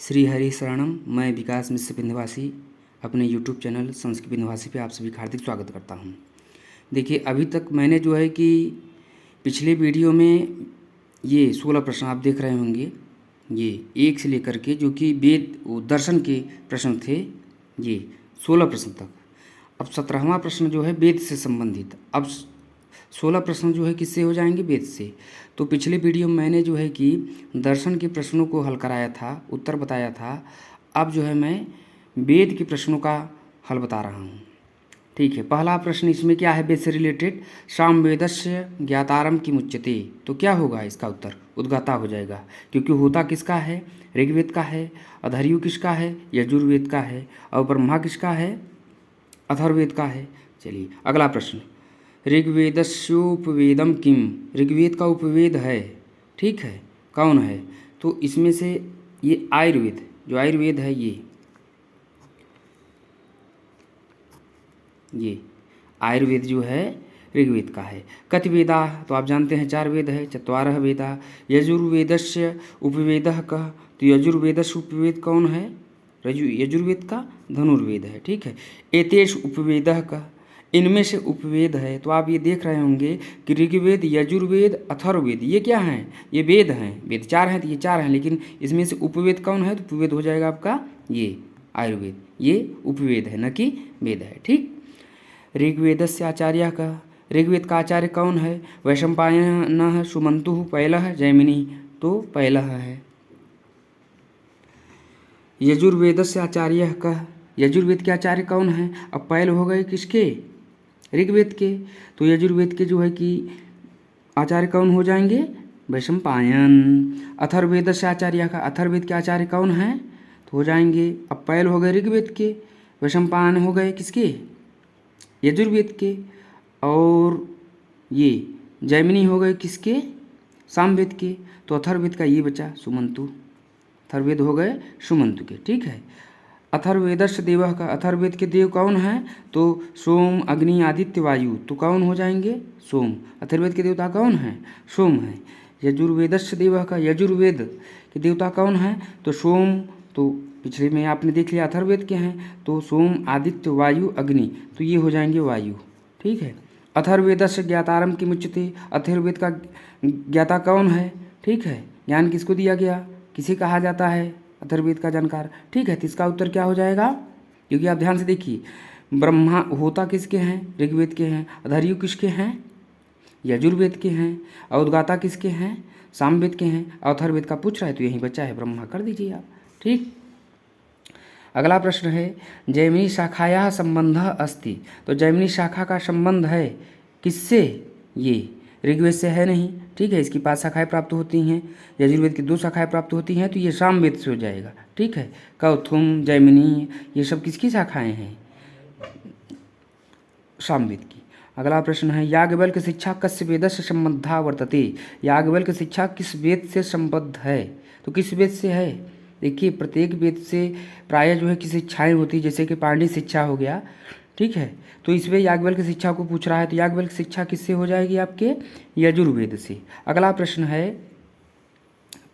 श्री हरि शरणम। मैं विकास मिश्र विंध्यवासी अपने यूट्यूब चैनल संस्कृत विंध्यवासी पे आप सभी का हार्दिक स्वागत करता हूँ। देखिए, अभी तक मैंने जो है कि पिछले वीडियो में ये 16 प्रश्न आप देख रहे होंगे, ये एक से लेकर के जो कि वेद दर्शन के प्रश्न थे, ये 16 प्रश्न तक। अब 17वां प्रश्न जो है वेद से संबंधित। अब 16 प्रश्न जो है किससे हो जाएंगे? वेद से। तो पिछले वीडियो में मैंने जो है कि दर्शन के प्रश्नों को हल कराया था, उत्तर बताया था। अब जो है मैं वेद के प्रश्नों का हल बता रहा हूँ। ठीक है, पहला प्रश्न इसमें क्या है? वेद से रिलेटेड। सामवेदस्य ज्ञातारम की मुच्यते। तो क्या होगा इसका उत्तर? उद्गाता हो जाएगा, क्योंकि होता किसका है? ऋग्वेद का है। अधर्यु किसका है? यजुर्वेद का है। और ब्रह्मा किसका है? अथर्ववेद का है। चलिए अगला प्रश्न। ऋग्वेदस्योपवेदम किम। ऋग्वेद का उपवेद है, ठीक है, कौन है? तो इसमें से ये आयुर्वेद, जो आयुर्वेद है ये आयुर्वेद जो है ऋग्वेद का है। कति वेदा? तो आप जानते हैं 4 वेद है। चत्वारः वेदा। यजुर्वेदस्य उपवेदः कः? तो यजुर्वेदस्य उपवेद कौन है? यजुर्वेद का धनुर्वेद है, ठीक है। एतेषु उपवेदः कः? इनमें से उपवेद है। तो आप ये देख रहे होंगे कि ऋग्वेद, यजुर्वेद, अथर्ववेद, ये क्या हैं? ये वेद हैं। वेद 4 हैं तो ये 4 हैं, लेकिन इसमें से उपवेद कौन है? तो उपवेद हो जाएगा आपका ये आयुर्वेद। ये उपवेद है, न कि वेद है, ठीक। ऋग्वेदस्य आचार्य का। ऋग्वेद का आचार्य कौन है? वैशंपायनः, सुमंतुः, पैलः, जैमिनी। तो पैलः है। यजुर्वेदस्य आचार्य का। यजुर्वेद के आचार्य कौन है? अब पैल हो गए किसके? ऋग्वेद के। तो यजुर्वेद के जो है कि आचार्य कौन हो जाएंगे? वैशंपायन। अथर्ववेद से आचार्य का। अथर्ववेद के आचार्य कौन है? तो हो जाएंगे, अब पैल हो गए ऋग्वेद के, वैशंपायन हो गए किसके? यजुर्वेद के। और ये जैमिनी हो गए किसके? सामवेद के। तो अथर्ववेद का ये बचा सुमंतु। अथर्ववेद हो गए सुमंतु के, ठीक है। अथर्ववेदस्य देवः का। अथर्ववेद के देव कौन है? तो सोम, अग्नि, आदित्य, वायु। तो कौन हो जाएंगे? सोम। अथर्ववेद के देवता कौन है? सोम है। यजुर्वेदस्य देवः का। यजुर्वेद के देवता कौन है? तो सोम। तो पिछले में आपने देख लिया अथर्ववेद के हैं, तो सोम, आदित्य, वायु, अग्नि। तो ये हो जाएंगे वायु, ठीक है। अथर्ववेदस्य ज्ञातारम की मुच्यते। अथर्ववेद का ज्ञाता कौन है? ठीक है, ज्ञान किसको दिया गया? किसे कहा जाता है? अथर्ववेद का जानकार, ठीक है। तो इसका उत्तर क्या हो जाएगा? क्योंकि आप ध्यान से देखिए, ब्रह्मा होता किसके हैं? ऋग्वेद के हैं। अधर्यु किसके हैं? यजुर्वेद के हैं। और उद्गाता किसके हैं? सामवेद के हैं। अथर्ववेद का पूछ रहा है तो यही बच्चा है ब्रह्मा, कर दीजिए आप, ठीक। अगला प्रश्न है, जैमिनी शाखाया संबंध अस्ति। तो जैमिनी शाखा का संबंध है किससे? ये ऋग्वेद से है नहीं, ठीक है। इसकी 5 शाखाएँ प्राप्त होती हैं। यजुर्वेद की 2 शाखाएँ प्राप्त होती हैं, तो ये सामवेद से हो जाएगा, ठीक है। कौथुम, जैमिनी, ये सब किसकी शाखाएँ हैं? सामवेद की। अगला प्रश्न है, याज्ञवल्क्य की शिक्षा कस्य वेद से संबद्धा वर्तते। याज्ञवल्क्य की शिक्षा किस वेद से संबद्ध है? तो किस वेद से है? देखिए, प्रत्येक वेद से प्रायः जो है कि शिक्षाएँ होती है, जैसे कि पाणिनि शिक्षा हो गया, ठीक है। तो इसमें याज्ञवल्क्य की शिक्षा को पूछ रहा है, तो याज्ञवल्क्य की शिक्षा किससे हो जाएगी? आपके यजुर्वेद से। अगला प्रश्न है,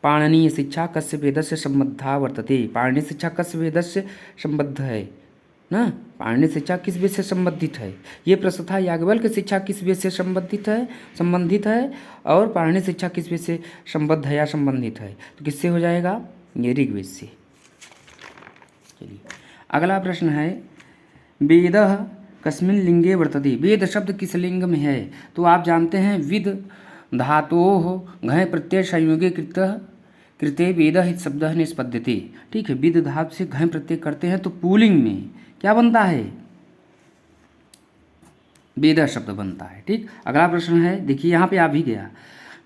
पाणिनीय शिक्षा कस्य वेद से संबद्धा वर्तते। पाणिनीय शिक्षा कस्य वेद से संबद्ध है ना? पाणिनीय शिक्षा किस वेद से संबंधित है? ये प्रश्न था। याज्ञवल्क्य शिक्षा किस वेद से संबंधित है और पाणिनीय शिक्षा किस वेद से संबद्ध है या संबंधित है? तो किससे हो जाएगा? ये ऋग्वेद से। चलिए अगला प्रश्न है, वेदः कस्मिन् लिंगे वर्तते। वेद शब्द किस लिंग में है? तो आप जानते हैं विद धातोः घय प्रत्यय संयोगे कृते वेदः इति शब्दः निष्पद्यते, ठीक है। विद धातु से घय प्रत्यय करते हैं तो पुल्लिंग में क्या बनता है? वेदः शब्द बनता है, ठीक। अगला प्रश्न है, देखिए यहाँ पे आ भी गया,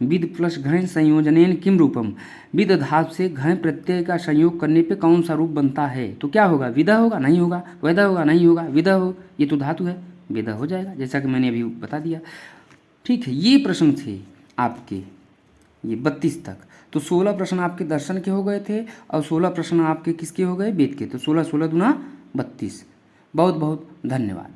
विद प्लस घय संयोजनेन किम रूपम। विद धातु से घय प्रत्यय का संयोग करने पे कौन सा रूप बनता है? तो क्या होगा? विदा होगा? नहीं होगा। वेदा होगा? नहीं होगा। विदा हो, ये तो धातु है, वेदा हो जाएगा, जैसा कि मैंने अभी बता दिया, ठीक है। ये प्रश्न थे आपके, ये 32 तक। तो 16 प्रश्न आपके दर्शन के हो गए थे और 16 प्रश्न आपके किसके हो गए? वेद के। तो 16 16 दूना 32। बहुत बहुत धन्यवाद।